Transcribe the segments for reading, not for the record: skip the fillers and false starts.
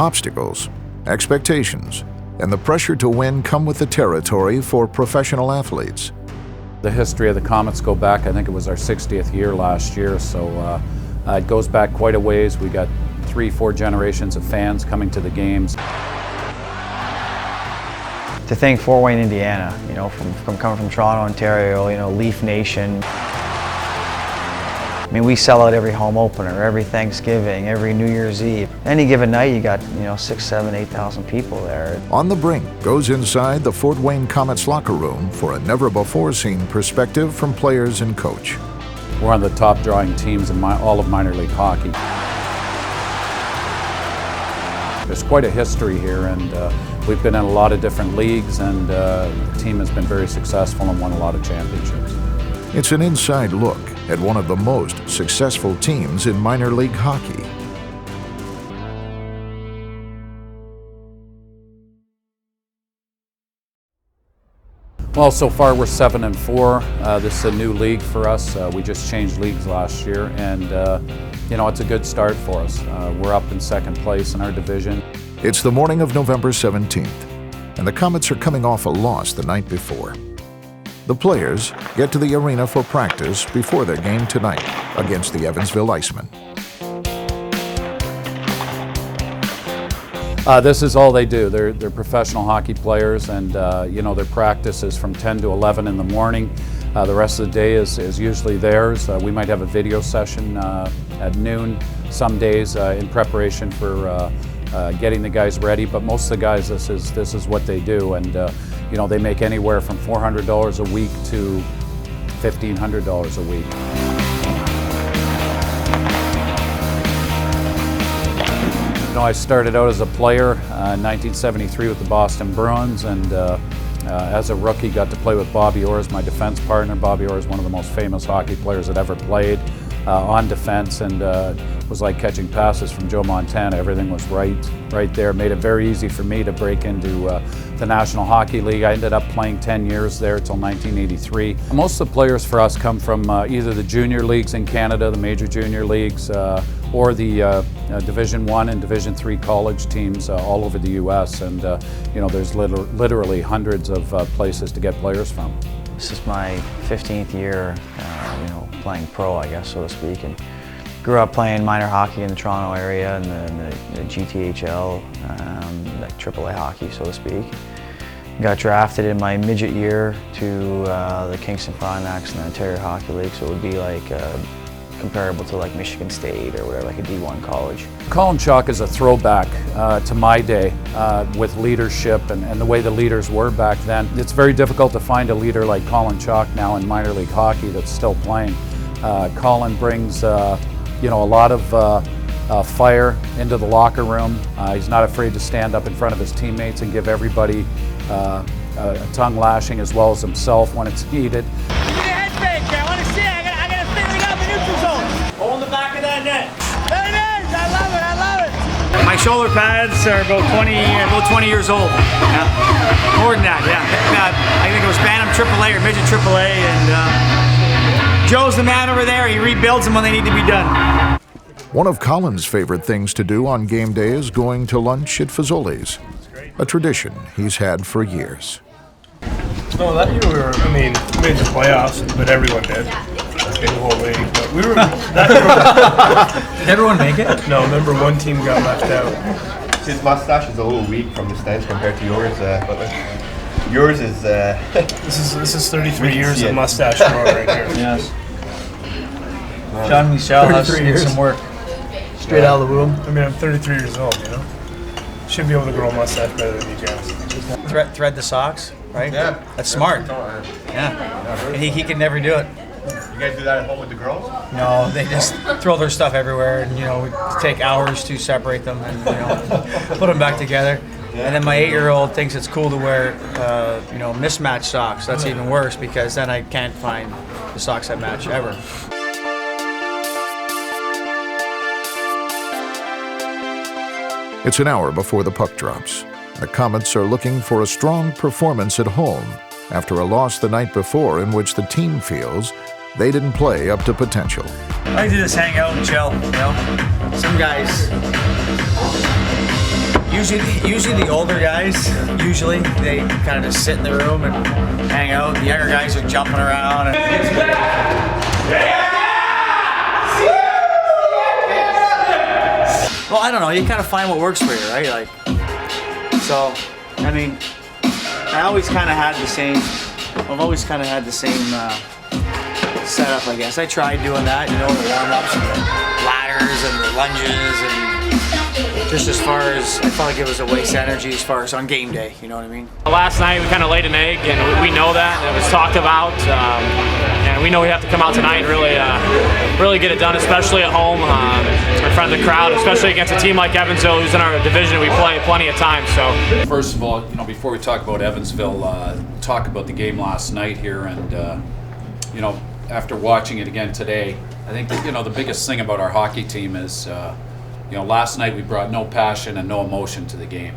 Obstacles, expectations, and the pressure to win come with the territory for professional athletes. The history of the Komets go back, I think it was our 60th year last year, so it goes back quite a ways. We got 3-4 generations of fans coming to the games. To thank Fort Wayne, Indiana, you know, from coming from Toronto, Ontario, you know, Leaf Nation. I mean, we sell out every home opener, every Thanksgiving, every New Year's Eve. Any given night, you got, you know, 6,000, 7,000, 8,000 people there. On the Brink goes inside the Fort Wayne Komets locker room for a never-before-seen perspective from players and coach. We're one of the top drawing teams in all of minor league hockey. There's quite a history here, and we've been in a lot of different leagues, and the team has been very successful and won a lot of championships. It's an inside look at one of the most successful teams in minor league hockey. Well, so far we're 7-4. This is a new league for us. We just changed leagues last year, and you know, it's a good start for us. We're up in second place in our division. It's the morning of November 17th, and the Komets are coming off a loss the night before. The players get to the arena for practice before their game tonight against the Evansville Icemen. This is all they do. They're professional hockey players, and you know, their practice is from 10 to 11 in the morning. The rest of the day is usually theirs. We might have a video session at noon some days in preparation for getting the guys ready, but most of the guys, this is what they do, and you know, they make anywhere from $400 a week to $1,500 a week. You know, I started out as a player in 1973 with the Boston Bruins, and as a rookie got to play with Bobby Orr as my defense partner. Bobby Orr is one of the most famous hockey players that ever played on defense, and it was like catching passes from Joe Montana. Everything was right there. Made it very easy for me to break into the National Hockey League. I ended up playing 10 years there till 1983. Most of the players for us come from either the junior leagues in Canada, the major junior leagues, or the Division I and Division III college teams all over the U.S. And you know, there's literally hundreds of places to get players from. This is my 15th year, you know, playing pro, I guess, so to speak. And grew up playing minor hockey in the Toronto area and the GTHL, like AAA hockey, so to speak. Got drafted in my midget year to the Kingston Frontenacs and the Ontario Hockey League, so it would be like comparable to like Michigan State or whatever, like a D1 college. Colin Chalk is a throwback to my day with leadership and the way the leaders were back then. It's very difficult to find a leader like Colin Chalk now in minor league hockey that's still playing. Colin brings you know, a lot of fire into the locker room. He's not afraid to stand up in front of his teammates and give everybody a tongue lashing as well as himself when it's needed. My shoulder pads are about 20 years old. Yeah. More than that, yeah. I think it was Bantam AAA or Midget AAA, and Joe's the man over there. He rebuilds them when they need to be done. One of Colin's favorite things to do on game day is going to lunch at Fazoli's, a tradition he's had for years. No, that year we made the playoffs, but everyone did. In the whole league, but we were. Did everyone make it? No, remember one team got left out. His mustache is a little weak from the stance compared to yours, but yours is. This is 33 years of mustache growing right here. Yes. John Michel has to do some work. Straight out of the womb. I mean, I'm 33 years old. You know, should be able to grow a mustache better than you guys. Thread the socks, right? Yeah. That's smart. Yeah. And he can never do it. You guys do that at home with the girls? No, they just throw their stuff everywhere, and you know, we take hours to separate them and, you know, put them back together. And then my 8-year-old thinks it's cool to wear, you know, mismatched socks. That's even worse because then I can't find the socks that match ever. It's an hour before the puck drops. The Komets are looking for a strong performance at home after a loss the night before in which the team feels they didn't play up to potential. I like to just hang out and chill, you know. Some guys Usually the older guys, they kind of just sit in the room and hang out. The younger guys are jumping around. Well, I don't know. You kind of find what works for you, right? Like, so, I mean, I've always kind of had the same setup, I guess. I tried doing that, you know, the warm-ups and the ladders and the lunges, and just as far as, I felt like it was a waste of energy as far as on game day, you know what I mean? Last night we kind of laid an egg, and we know that, and it was talked about, and we know we have to come out tonight and really get it done, especially at home, in front of the crowd, especially against a team like Evansville, who's in our division. We play plenty of times. So first of all, you know, before we talk about Evansville, talk about the game last night here, and you know, after watching it again today, I think that, you know, the biggest thing about our hockey team is, you know, last night we brought no passion and no emotion to the game,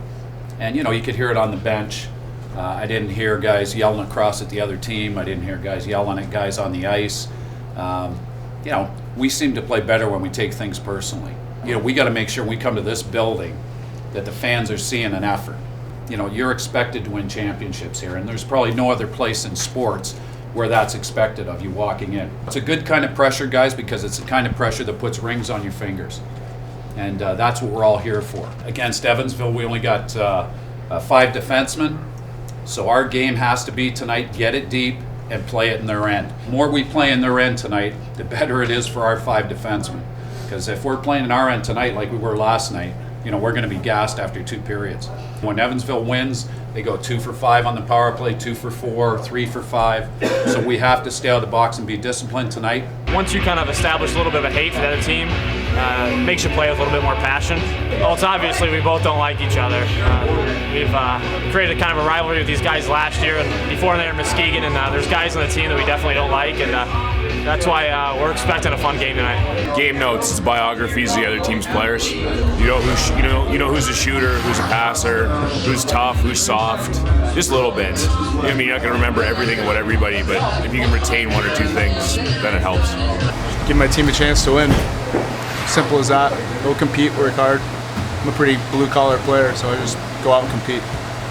and you know, you could hear it on the bench. I didn't hear guys yelling across at the other team. I didn't hear guys yelling at guys on the ice. You know, we seem to play better when we take things personally. You know, we got to make sure when we come to this building that the fans are seeing an effort. You know, you're expected to win championships here, and there's probably no other place in sports where that's expected of you walking in. It's a good kind of pressure, guys, because it's the kind of pressure that puts rings on your fingers. And that's what we're all here for. Against Evansville, we only got 5 defensemen. So our game has to be tonight, get it deep and play it in their end. The more we play in their end tonight, the better it is for our 5 defensemen. Because if we're playing in our end tonight like we were last night, you know, we're going to be gassed after 2 periods. When Evansville wins, they go 2 for 5 on the power play, 2 for 4, 3 for 5. So we have to stay out of the box and be disciplined tonight. once you kind of establish a little bit of a hate for the other team, it makes you play with a little bit more passion. Well, it's obviously we both don't like each other. We've created kind of a rivalry with these guys last year, and before they were Muskegon, and there's guys on the team that we definitely don't like, and that's why we're expecting a fun game tonight. Game notes, it's biographies of the other team's players. You know who's a shooter, who's a passer, who's tough, who's soft, just a little bit. I mean, you're not going to remember everything about everybody, but if you can retain 1 or 2 things, then it helps. Give my team a chance to win. Simple as that. Go compete, work hard. I'm a pretty blue-collar player, so I just go out and compete.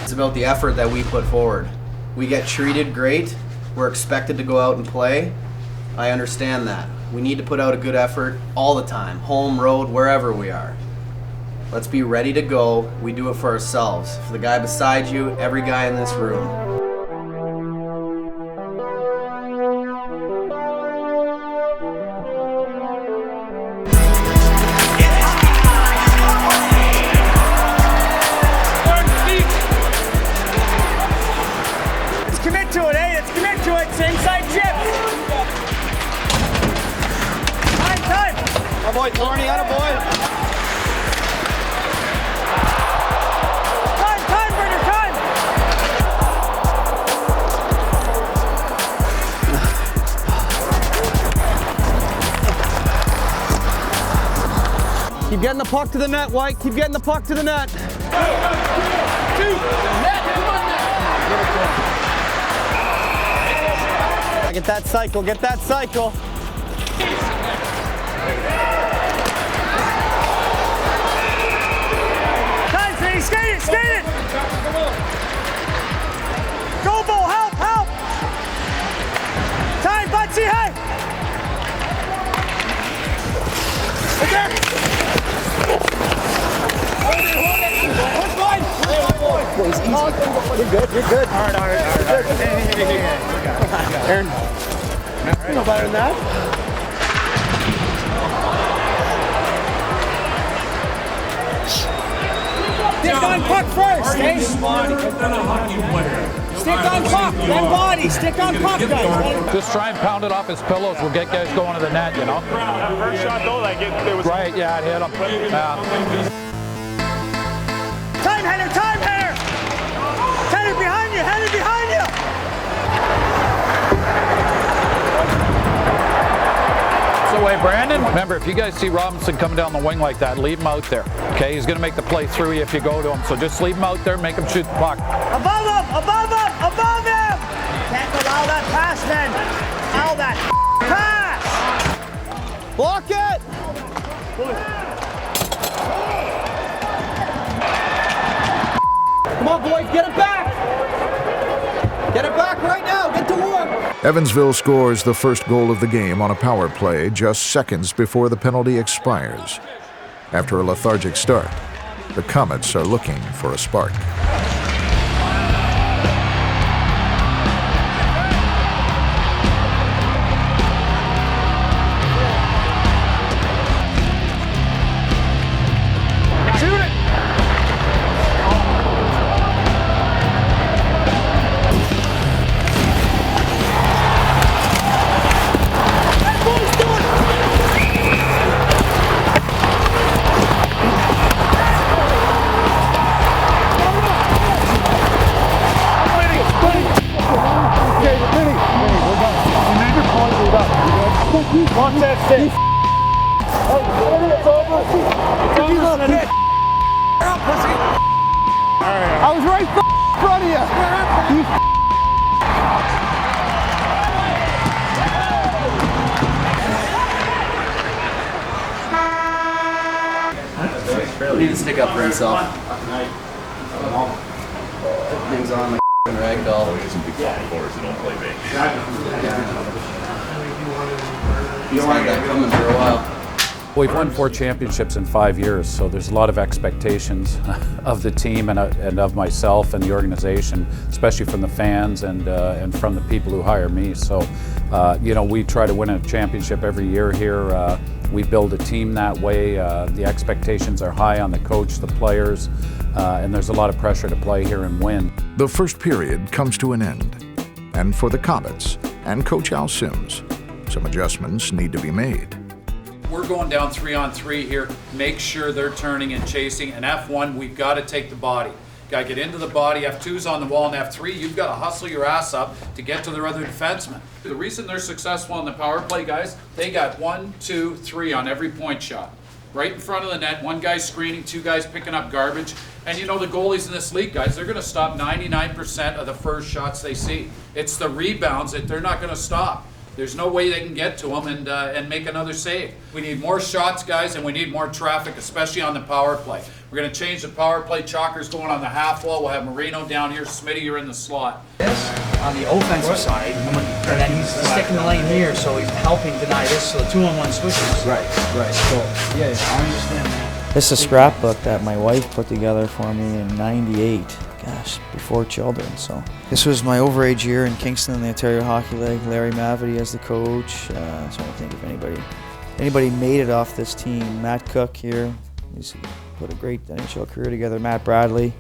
It's about the effort that we put forward. We get treated great. We're expected to go out and play. I understand that. We need to put out a good effort all the time, home, road, wherever we are. Let's be ready to go. We do it for ourselves, for the guy beside you, every guy in this room. Let's commit to it, eh? Let's commit to it. Same side chips. Time. Oh boy, Thorny, on a boy. Time, Brenner, time. Keep getting the puck to the net, White. Keep getting the puck to the net. Get that cycle, get that cycle. Time, skate it! Go, Bull, help! Time, Butsy, hey! Okay. You're good. All right. Aaron, you know better than that. Stick on puck first, eh? Stick on puck, then body. Stick on puck, guys. Just try and pound it off his pillows. We'll get guys going to the net, you know. First shot though, it was right. Yeah, it hit him. Yeah. Time, Henner! Henner behind you! That's the way, Brandon. Remember, if you guys see Robinson coming down the wing like that, leave him out there. Okay, he's going to make the play through you if you go to him. So just leave him out there, make him shoot the puck. Above him! Can't allow that pass, then. Allow that pass! Block it! Come on, boys, get it back! Get it back right now, get to work! Evansville scores the first goal of the game on a power play just seconds before the penalty expires. After a lethargic start, the Komets are looking for a spark. Watch that stick. It's over. It's over. I was right in front of you. He needs to stick up for himself. Things on like a rag doll. You don't want that coming for a while. We've won 4 championships in 5 years, so there's a lot of expectations of the team and of myself and the organization, especially from the fans and from the people who hire me. So, you know, we try to win a championship every year here. We build a team that way. The expectations are high on the coach, the players, and there's a lot of pressure to play here and win. The first period comes to an end, and for the Komets and Coach Al Sims, some adjustments need to be made. We're going down 3-on-3 here. Make sure they're turning and chasing. And F1, we've got to take the body. Got to get into the body. F2's on the wall, and F3, you've got to hustle your ass up to get to their other defenseman. The reason they're successful in the power play, guys, they got 1, 2, 3 on every point shot. Right in front of the net, 1 guy screening, 2 guys picking up garbage. And you know the goalies in this league, guys, they're going to stop 99% of the first shots they see. It's the rebounds that they're not going to stop. There's no way they can get to them and make another save. We need more shots, guys, and we need more traffic, especially on the power play. We're going to change the power play. Chalker's going on the half wall. We'll have Marino down here. Smitty, you're in the slot. On the offensive side, and then he's sticking the lane here, so he's helping deny this, so the 2-on-1 switches. Right. So, yeah, I understand that. This is a scrapbook that my wife put together for me in '98. Gosh, before children. So this was my overage year in Kingston in the Ontario Hockey League. Larry Mavety as the coach. So I don't think if anybody made it off this team. Matt Cook here. He's put a great NHL career together. Matt Bradley.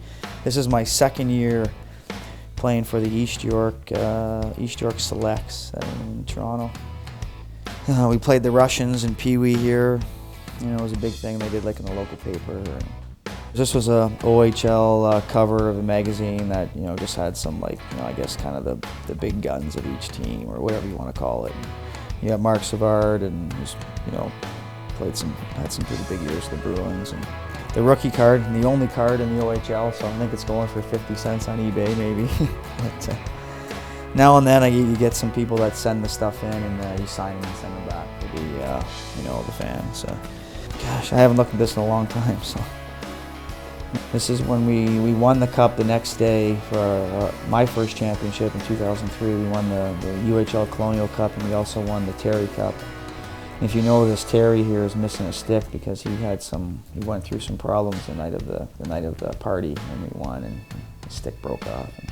This is my second year playing for the East York Selects in Toronto. We played the Russians in Pee Wee here. You know, it was a big thing they did like in the local paper. This was a OHL cover of a magazine that, you know, just had some, like, you know, I guess kind of the big guns of each team or whatever you want to call it. You got Mark Savard, and he's, you know, had some pretty big years for the Bruins. And the rookie card, and the only card in the OHL, so I think it's going for 50 cents on eBay maybe. But now and then you get some people that send the stuff in, and you sign them and send them back to the, you know, the fans. So, gosh, I haven't looked at this in a long time. So. This is when we won the cup the next day for my first championship in 2003. We won the UHL Colonial Cup, and we also won the Terry Cup. And if you notice, Terry here is missing a stick because he went through some problems the night of the party when we won, and the stick broke off. And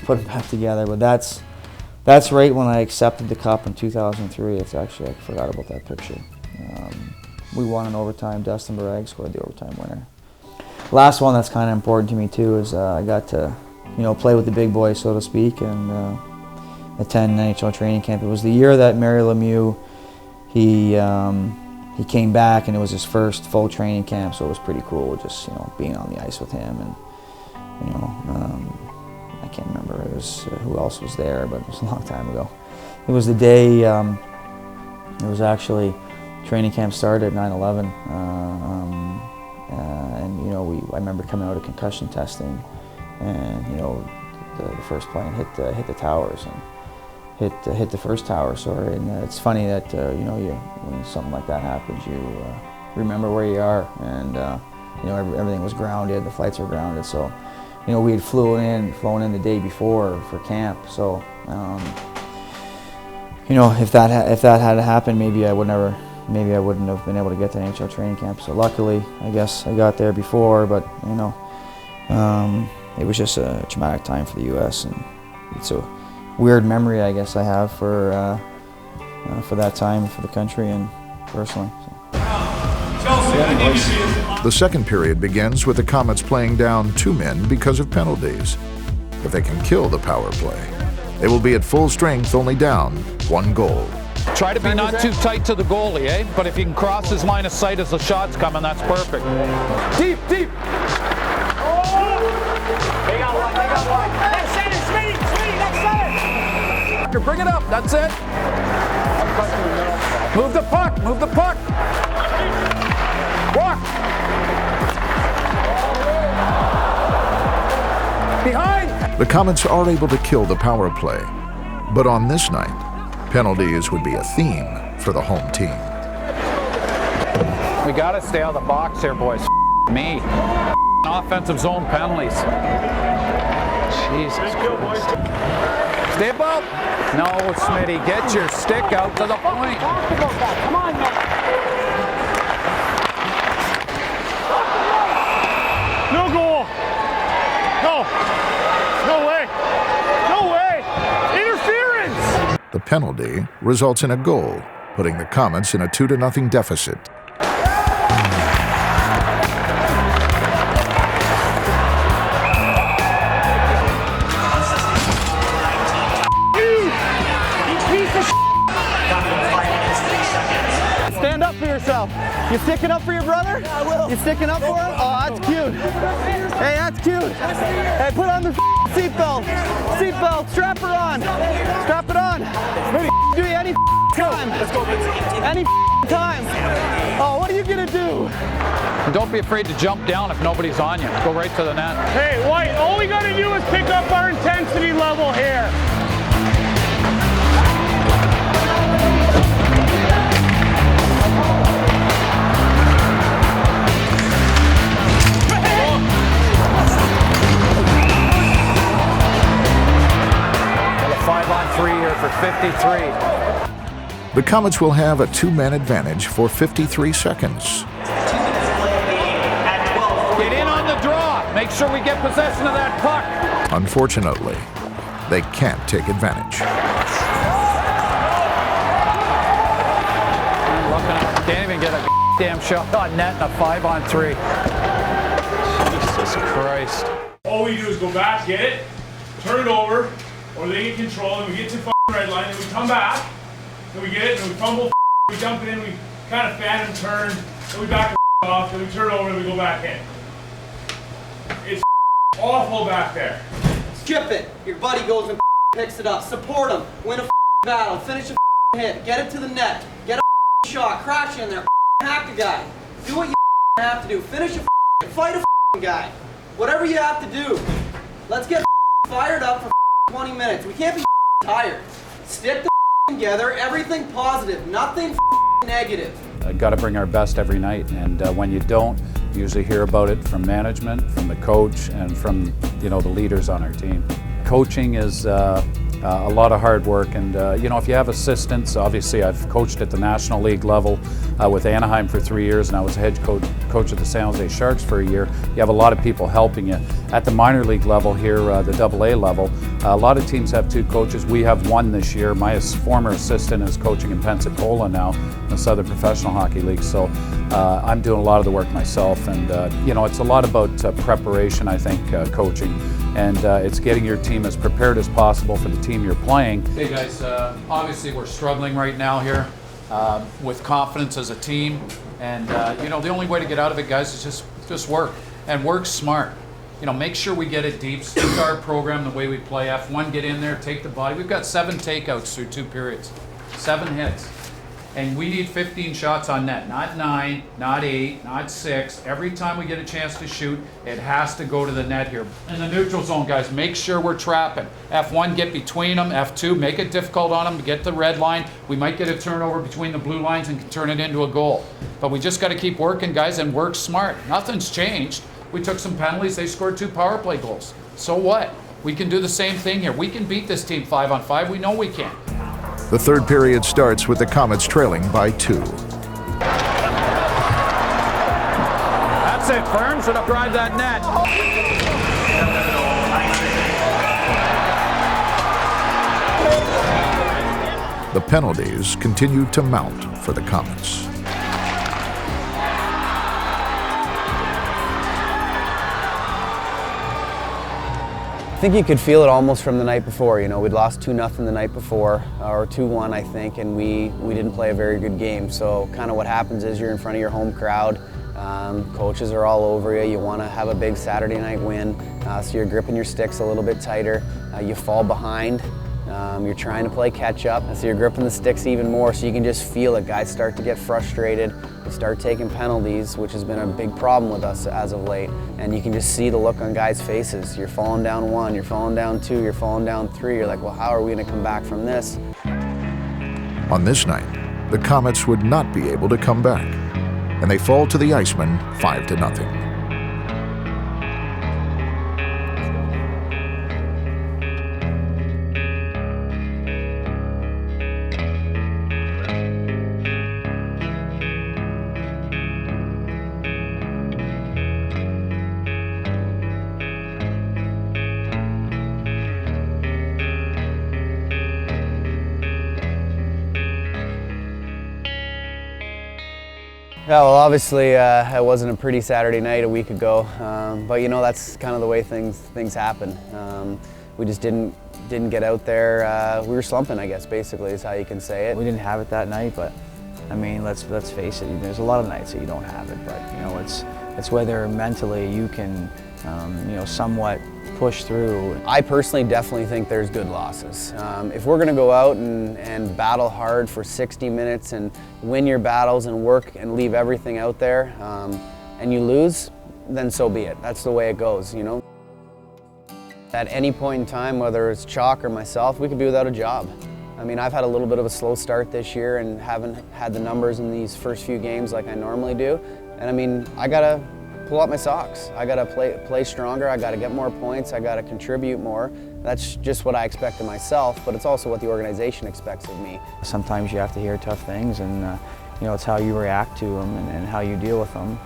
put it back together, but that's right when I accepted the cup in 2003. It's actually, I forgot about that picture. We won in overtime. Dustin Barag scored the overtime winner. Last one that's kind of important to me too is I got to, you know, play with the big boys, so to speak, and attend NHL training camp. It was the year that Mario Lemieux, he came back, and it was his first full training camp, so it was pretty cool just, you know, being on the ice with him. And, you know, I can't remember who else was there, but it was a long time ago. It was the day, it was actually, training camp started at 9/11. And you know, I remember coming out of concussion testing, and you know, the first plane hit the towers and hit the first tower. Sorry, and it's funny that you know, when something like that happens, you remember where you are, and you know, everything was grounded. The flights were grounded, so you know, we had flown in the day before for camp. So, you know, if that had happened, maybe I wouldn't have been able to get to NHL training camp. So luckily, I guess I got there before. But you know, it was just a traumatic time for the U.S. and it's a weird memory, I guess, I have for that time for the country and personally. So. The second period begins with the Komets playing down 2 men because of penalties. If they can kill the power play, they will be at full strength, only down 1 goal. Try to be not too tight to the goalie, eh? But if you can cross his line of sight as the shot's coming, that's perfect. Deep, deep. They got one. Next center, Smitty, next center. Bring it up, that's it. Move the puck. Walk. Behind. The Komets are able to kill the power play, but on this night, penalties would be a theme for the home team. We gotta stay out of the box here, boys. Me. Offensive zone penalties. Jesus Christ. Stay above. No, Smitty, get your stick out to the point. Come on, man. No goal. No way. No way. Interference. The penalty results in a goal, putting the Komets in a 2-0 deficit. Stand up for yourself. You sticking up for your brother? Yeah, I will. You sticking up for him? Oh, that's cute. Hey, that's cute. Hey, put on the seatbelt. Seatbelt. Strap her on. Strap it on. Do you any time? Let's go. Any time. Oh, what are you gonna do? And don't be afraid to jump down if nobody's on you. Go right to the net. Hey, White, all we gotta do is pick up our intensity level here. For 53. The Komets will have a 2-man advantage for 53 seconds. Get in on the draw. Make sure we get possession of that puck. Unfortunately, they can't take advantage. Can't even get a damn shot on net in a 5-on-3. Jesus Christ. All we do is go back, get it, turn it over, or they get control, and we get to the red line, and we come back, and we get it, and we fumble, we dump it in, we kind of fan and turn, and we back off, and we turn over, and we go back in. It's awful back there. Skip it. Your buddy goes and picks it up. Support him. Win a battle. Finish a hit. Get it to the net. Get a shot. Crash in there. Hack a guy. Do what you have to do. Finish a fight a guy. Whatever you have to do. Let's get fired up for 20 minutes. We can't be tired. Stick the together. Everything positive. Nothing negative. Got to bring our best every night, and when you don't, you usually hear about it from management, from the coach, and from the leaders on our team. Coaching is a lot of hard work, and if you have assistants, obviously I've coached at the National League level with Anaheim for 3 years, and I was a head coach of the San Jose Sharks for a year. You have a lot of people helping you. At the minor league level here, the AA level, a lot of teams have 2 coaches. We have 1 this year. My former assistant is coaching in Pensacola now, in the Southern Professional Hockey League, so I'm doing a lot of the work myself, and it's a lot about preparation, I think, coaching, and it's getting your team as prepared as possible for the team you're playing. Hey guys, obviously we're struggling right now here with confidence as a team, and the only way to get out of it, guys, is just work, and work smart. Make sure we get it deep, stick to our program the way we play. F1, get in there, take the body. We've got 7 takeouts through 2 periods, 7 hits. And we need 15 shots on net, not 9, not 8, not 6. Every time we get a chance to shoot, it has to go to the net here. In the neutral zone, guys, make sure we're trapping. F1, get between them. F2, make it difficult on them to get the red line. We might get a turnover between the blue lines and turn it into a goal. But we just got to keep working, guys, and work smart. Nothing's changed. We took some penalties, they scored 2 power play goals. So what? We can do the same thing here. We can beat this team 5-on-5, we know we can. The third period starts with the Komets trailing by 2. That's it, Fern should have drive that net. The penalties continued to mount for the Komets. I think you could feel it almost from the night before. You know, we'd lost 2-0 the night before, or 2-1 I think, and we didn't play a very good game. So kind of what happens is you're in front of your home crowd, coaches are all over you, you want to have a big Saturday night win, so you're gripping your sticks a little bit tighter, you fall behind, you're trying to play catch up, so you're gripping the sticks even more, so you can just feel it. Guys start to get frustrated, they start taking penalties, which has been a big problem with us as of late, and you can just see the look on guys' faces. You're falling down 1, you're falling down 2, you're falling down 3, you're like, well, how are we going to come back from this? On this night, the Komets would not be able to come back, and they fall to the Icemen 5-0. Yeah, well, obviously it wasn't a pretty Saturday night a week ago, but you know, that's kind of the way things happen. We just didn't get out there. We were slumping, I guess, basically is how you can say it. We didn't have it that night, but I mean, let's face it. There's a lot of nights that you don't have it, but you know, it's whether mentally you can, you know, somewhat push through. I personally definitely think there's good losses. If we're going to go out and battle hard for 60 minutes and win your battles and work and leave everything out there, and you lose, then so be it. That's the way it goes, you know. At any point in time, whether it's Chalk or myself, we could be without a job. I mean, I've had a little bit of a slow start this year and haven't had the numbers in these first few games like I normally do. And I mean, I gotta pull up my socks. I gotta play stronger, I gotta get more points, I gotta contribute more. That's just what I expect of myself, but it's also what the organization expects of me. Sometimes you have to hear tough things, and you know, it's how you react to them and how you deal with them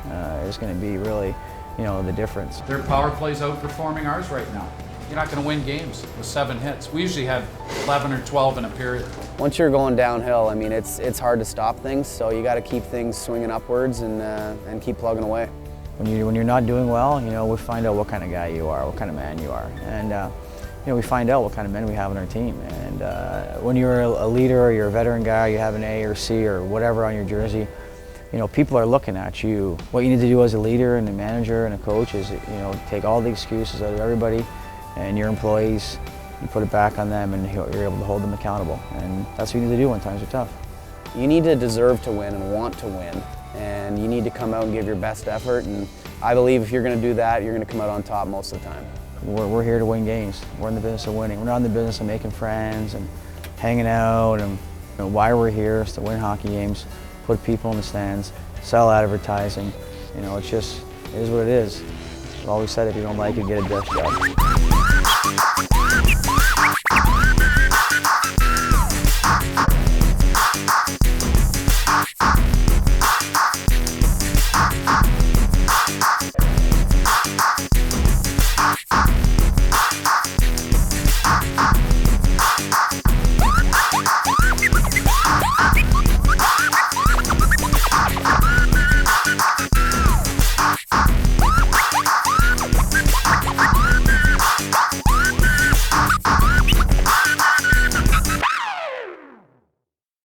is going to be really, you know, the difference. Their power play's outperforming ours right now. You're not going to win games with 7 hits. We usually have 11 or 12 in a period. Once you're going downhill, I mean, it's hard to stop things, so you got to keep things swinging upwards and keep plugging away. When you're not doing well, you know, we find out what kind of guy you are, what kind of man you are, and you know, we find out what kind of men we have on our team. And when you're a leader or you're a veteran guy, you have an A or C or whatever on your jersey, you know, people are looking at you. What you need to do as a leader and a manager and a coach is, you know, take all the excuses out of everybody and your employees, you put it back on them, and you're able to hold them accountable. And that's what you need to do when times are tough. You need to deserve to win and want to win, and you need to come out and give your best effort. And I believe if you're going to do that, you're going to come out on top most of the time. We're here to win games. We're in the business of winning. We're not in the business of making friends and hanging out. And you know, why we're here is to win hockey games, put people in the stands, sell advertising. You know, it is what it is. I've always said if you don't like it, get a desk job.